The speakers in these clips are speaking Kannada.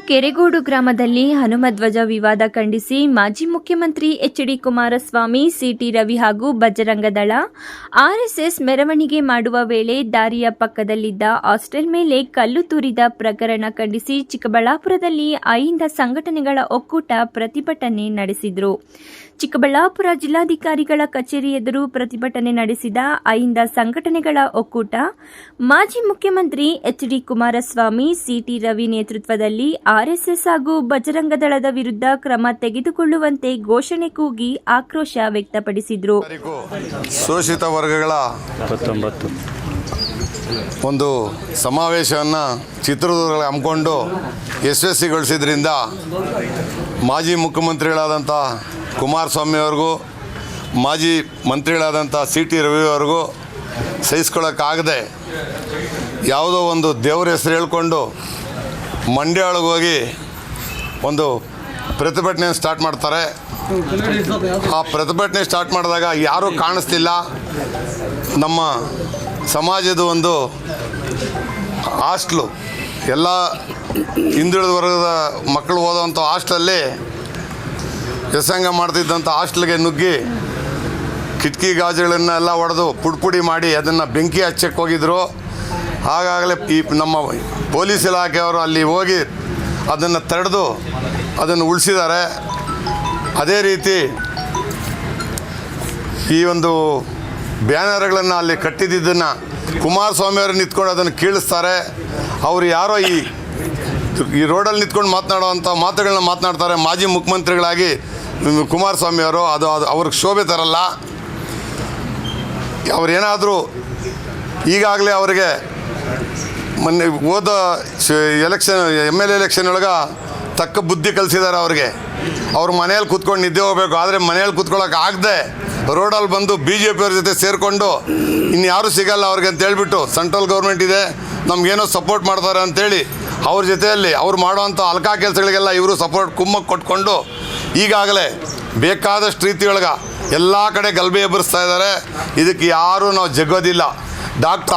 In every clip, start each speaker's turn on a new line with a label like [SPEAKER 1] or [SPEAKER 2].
[SPEAKER 1] ಕೆರೆಗೋಡು ಗ್ರಾಮದಲ್ಲಿ ಹನುಮಧ್ವಜ ವಿವಾದ ಖಂಡಿಸಿ ಮಾಜಿ ಮುಖ್ಯಮಂತ್ರಿ ಎಚ್.ಡಿ. ಕುಮಾರಸ್ವಾಮಿ, ಸಿ.ಟಿ. ರವಿ ಹಾಗೂ ಬಜರಂಗದಳ, ಆರ್ಎಸ್ಎಸ್ ಮೆರವಣಿಗೆ ಮಾಡುವ ವೇಳೆ ದಾರಿಯ ಪಕ್ಕದಲ್ಲಿದ್ದ ಹಾಸ್ಟೆಲ್ ಮೇಲೆ ಕಲ್ಲು ತೂರಿದ ಪ್ರಕರಣ ಖಂಡಿಸಿ ಚಿಕ್ಕಬಳ್ಳಾಪುರದಲ್ಲಿ ಅಹಿಂದ ಸಂಘಟನೆಗಳ ಒಕ್ಕೂಟ ಪ್ರತಿಭಟನೆ ನಡೆಸಿದರು. ಚಿಕ್ಕಬಳ್ಳಾಪುರ ಜಿಲ್ಲಾಧಿಕಾರಿಗಳ ಕಚೇರಿ ಎದುರು ಪ್ರತಿಭಟನೆ ನಡೆಸಿದ ಅಹಿಂದ ಸಂಘಟನೆಗಳ ಒಕ್ಕೂಟ ಮಾಜಿ ಮುಖ್ಯಮಂತ್ರಿ ಎಚ್.ಡಿ. ಕುಮಾರಸ್ವಾಮಿ, ಸಿ.ಟಿ. ರವಿ ನೇತೃತ್ವದಲ್ಲಿ ಆರ್ಎಸ್ಎಸ್ ಹಾಗೂ ಬಜರಂಗದಳದ ವಿರುದ್ಧ ಕ್ರಮ ತೆಗೆದುಕೊಳ್ಳುವಂತೆ ಘೋಷಣೆ ಕೂಗಿ ಆಕ್ರೋಶ ವ್ಯಕ್ತಪಡಿಸಿದರು.
[SPEAKER 2] ಶೋಷಿತ ವರ್ಗಗಳ ಒಂದು ಸಮಾವೇಶವನ್ನು ಚಿತ್ರದುರ್ಗದಲ್ಲಿ ಹಮ್ಮಿಕೊಂಡು ಯಶಸ್ವಿಗೊಳಿಸಿದ್ರಿಂದ ಮಾಜಿ ಮುಖ್ಯಮಂತ್ರಿಗಳಾದಂಥ ಕುಮಾರಸ್ವಾಮಿ ಅವ್ರಿಗೂ ಮಾಜಿ ಮಂತ್ರಿಗಳಾದಂಥ ಸಿ.ಟಿ. ರವಿ ಅವ್ರಿಗೂ ಸಹಿಸ್ಕೊಳ್ಳೋಕ್ಕಾಗದೆ ಯಾವುದೋ ಒಂದು ದೇವ್ರ ಹೆಸರು ಹೇಳ್ಕೊಂಡು ಮಂಡ್ಯ ಒಳಗೆ ಹೋಗಿ ಒಂದು ಪ್ರತಿಭಟನೆ ಸ್ಟಾರ್ಟ್ ಮಾಡ್ತಾರೆ. ಆ ಪ್ರತಿಭಟನೆ ಸ್ಟಾರ್ಟ್ ಮಾಡಿದಾಗ ಯಾರೂ ಕಾಣಿಸ್ತಿಲ್ಲ. ನಮ್ಮ ಸಮಾಜದ ಒಂದು ಹಾಸ್ಟ್ಲು, ಎಲ್ಲ ಹಿಂದುಳಿದ ವರ್ಗದ ಮಕ್ಕಳು ಓದೋವಂಥ ಹಾಸ್ಟೆಲಲ್ಲಿ ವ್ಯಾಸಂಗ ಮಾಡ್ತಿದ್ದಂಥ ಹಾಸ್ಟೆಲ್ಗೆ ನುಗ್ಗಿ ಕಿಟಕಿ ಗಾಜುಗಳನ್ನೆಲ್ಲ ಹೊಡೆದು ಪುಡಿ ಮಾಡಿ ಅದನ್ನು ಬೆಂಕಿ ಹಚ್ಚಕ್ಕೆ ಹೋಗಿದ್ರು. ಆಗಾಗಲೇ ಈ ನಮ್ಮ ಪೊಲೀಸ್ ಇಲಾಖೆಯವರು ಅಲ್ಲಿ ಹೋಗಿ ಅದನ್ನು ತಡೆದು ಅದನ್ನು ಉಳಿಸಿದ್ದಾರೆ. ಅದೇ ರೀತಿ ಈ ಒಂದು ಬ್ಯಾನರ್ಗಳನ್ನು ಅಲ್ಲಿ ಕಟ್ಟಿದ್ದನ್ನು ಕುಮಾರಸ್ವಾಮಿಯವರು ನಿಂತ್ಕೊಂಡು ಅದನ್ನು ಕೀಳಿಸ್ತಾರೆ. ಅವರು ಯಾರೋ ಈ ರೋಡಲ್ಲಿ ನಿಂತ್ಕೊಂಡು ಮಾತನಾಡುವಂಥ ಮಾತುಗಳನ್ನ ಮಾತನಾಡ್ತಾರೆ. ಮಾಜಿ ಮುಖ್ಯಮಂತ್ರಿಗಳಾಗಿ ಕುಮಾರಸ್ವಾಮಿಯವರು ಅದು ಅವ್ರಿಗೆ ಶೋಭೆ ತರಲ್ಲ. ಅವರೇನಾದರೂ ಈಗಾಗಲೇ ಅವರಿಗೆ ಮೊನ್ನೆ ಹೋದ ಎಲೆಕ್ಷನ್ MLA ಎಲೆಕ್ಷನ್ ಒಳಗೆ ತಕ್ಕ ಬುದ್ಧಿ ಕಲಿಸಿದ್ದಾರೆ. ಅವ್ರ ಮನೆಯಲ್ಲಿ ಕೂತ್ಕೊಂಡು ನಿದ್ದೆ ಹೋಗಬೇಕು, ಆದರೆ ಮನೆಯಲ್ಲಿ ಕೂತ್ಕೊಳ್ಳೋಕೆ ಆಗದೆ ರೋಡಲ್ಲಿ ಬಂದು BJP ಅವ್ರ ಜೊತೆ ಸೇರಿಕೊಂಡು ಇನ್ಯಾರೂ ಸಿಗಲ್ಲ ಅವ್ರಿಗೆ ಅಂತ ಹೇಳ್ಬಿಟ್ಟು, ಸೆಂಟ್ರಲ್ ಗೌರ್ಮೆಂಟ್ ಇದೆ ನಮಗೇನೋ ಸಪೋರ್ಟ್ ಮಾಡ್ತಾರೆ ಅಂಥೇಳಿ ಅವ್ರ ಜೊತೆಯಲ್ಲಿ ಅವ್ರು ಮಾಡೋವಂಥ ಅಲ್ಕಾ ಕೆಲಸಗಳಿಗೆಲ್ಲ ಇವರು ಸಪೋರ್ಟ್ ಕುಮ್ಮಕ್ಕೆ ಕೊಟ್ಕೊಂಡು ಈಗಾಗಲೇ ಬೇಕಾದಷ್ಟು ರೀತಿಯೊಳಗೆ ಎಲ್ಲ ಕಡೆ ಗಲಭೆ ಎಬ್ಬರಿಸ್ತಾ ಇದ್ದಾರೆ. ಇದಕ್ಕೆ ಯಾರೂ ನಾವು ಜಗ್ಗೋದಿಲ್ಲ. ಡಾಕ್ಟರ್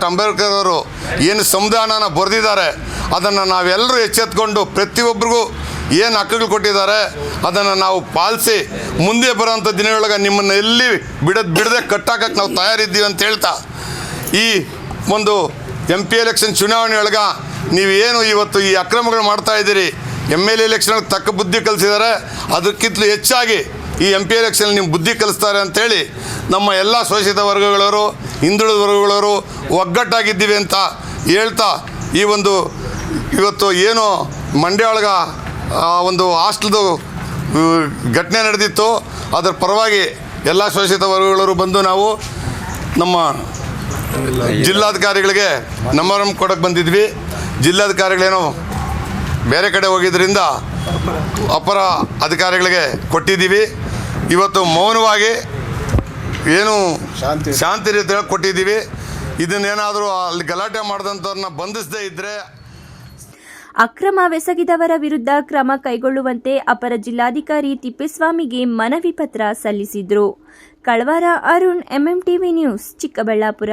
[SPEAKER 2] ಅಂಬೇಡ್ಕರ್ ಅವರು ಏನು ಸಂವಿಧಾನನ ಬರೆದಿದ್ದಾರೆ ಅದನ್ನು ನಾವೆಲ್ಲರೂ ಎಚ್ಚೆತ್ಕೊಂಡು ಪ್ರತಿಯೊಬ್ಬರಿಗೂ ಏನು ಹಕ್ಕುಗಳು ಕೊಟ್ಟಿದ್ದಾರೆ ಅದನ್ನು ನಾವು ಪಾಲಿಸಿ ಮುಂದೆ ಬರೋವಂಥ ದಿನಗಳೊಳಗೆ ನಿಮ್ಮನ್ನು ಎಲ್ಲಿ ಬಿಡದೆ ಕಟ್ಟಾಕಕ್ಕೆ ನಾವು ತಯಾರಿದ್ದೀವಿ ಅಂತ ಹೇಳ್ತಾ, ಈ ಒಂದು MP ಎಲೆಕ್ಷನ್ ಚುನಾವಣೆಯೊಳಗೆ ನೀವೇನು ಇವತ್ತು ಈ ಅಕ್ರಮಗಳು ಮಾಡ್ತಾ ಇದ್ದೀರಿ, MLA ಎಲೆಕ್ಷನ್ಗೆ ತಕ್ಕ ಬುದ್ಧಿ ಕಲಿಸಿದ್ದಾರೆ. ಅದಕ್ಕಿಂತಲೂ ಹೆಚ್ಚಾಗಿ ಈ MP ಎಲೆಕ್ಷನ್ ನಿಮ್ಮ ಬುದ್ಧಿ ಕಲಿಸ್ತಾರೆ ಅಂಥೇಳಿ ನಮ್ಮ ಎಲ್ಲ ಶೋಷಿತ ವರ್ಗಗಳವರು, ಹಿಂದುಳಿದ ವರ್ಗಗಳವರು ಒಗ್ಗಟ್ಟಾಗಿದ್ದೀವಿ ಅಂತ ಹೇಳ್ತಾ, ಈ ಒಂದು ಇವತ್ತು ಏನು ಮಂಡ್ಯ ಒಳಗೆ ಒಂದು ಹಾಸ್ಟೆಲ್ದು ಘಟನೆ ನಡೆದಿತ್ತು, ಅದರ ಪರವಾಗಿ ಎಲ್ಲ ಶೋಷಿತ ವರ್ಗಗಳವರು ಬಂದು ನಾವು ನಮ್ಮ ಜಿಲ್ಲಾಧಿಕಾರಿಗಳಿಗೆ ನಮ್ಮರಂ ಕೊಡೋಕ್ಕೆ ಬಂದಿದ್ವಿ. ಜಿಲ್ಲಾಧಿಕಾರಿಗಳೇನೋ ಬೇರೆ ಕಡೆ ಹೋಗಿದ್ದರಿಂದ ಅಪರ ಅಧಿಕಾರಿಗಳಿಗೆ ಕೊಟ್ಟಿದ್ದೀವಿ. ಇವತ್ತು ಮೌನವಾಗಿ ಏನು ಶಾಂತಿ ರೀತಿಯಲ್ಲಿ ಕೊಟ್ಟಿದ್ದೀವಿ. ಇದನ್ನೇನಾದರೂ ಅಲ್ಲಿ ಗಲಾಟೆ ಮಾಡಿದಂಥವ್ರನ್ನ ಬಂಧಿಸದೇ ಇದ್ದರೆ
[SPEAKER 1] ಅಕ್ರಮವೆಸಗಿದವರ ವಿರುದ್ಧ ಕ್ರಮ ಕೈಗೊಳ್ಳುವಂತೆ ಅಪರ ಜಿಲ್ಲಾಧಿಕಾರಿ ತಿಪ್ಪೇಸ್ವಾಮಿಗೆ ಮನವಿ ಪತ್ರ ಸಲ್ಲಿಸಿದರು. ಕಳವಾರ ಅರುಣ್, MMTV ನ್ಯೂಸ್, ಚಿಕ್ಕಬಳ್ಳಾಪುರ.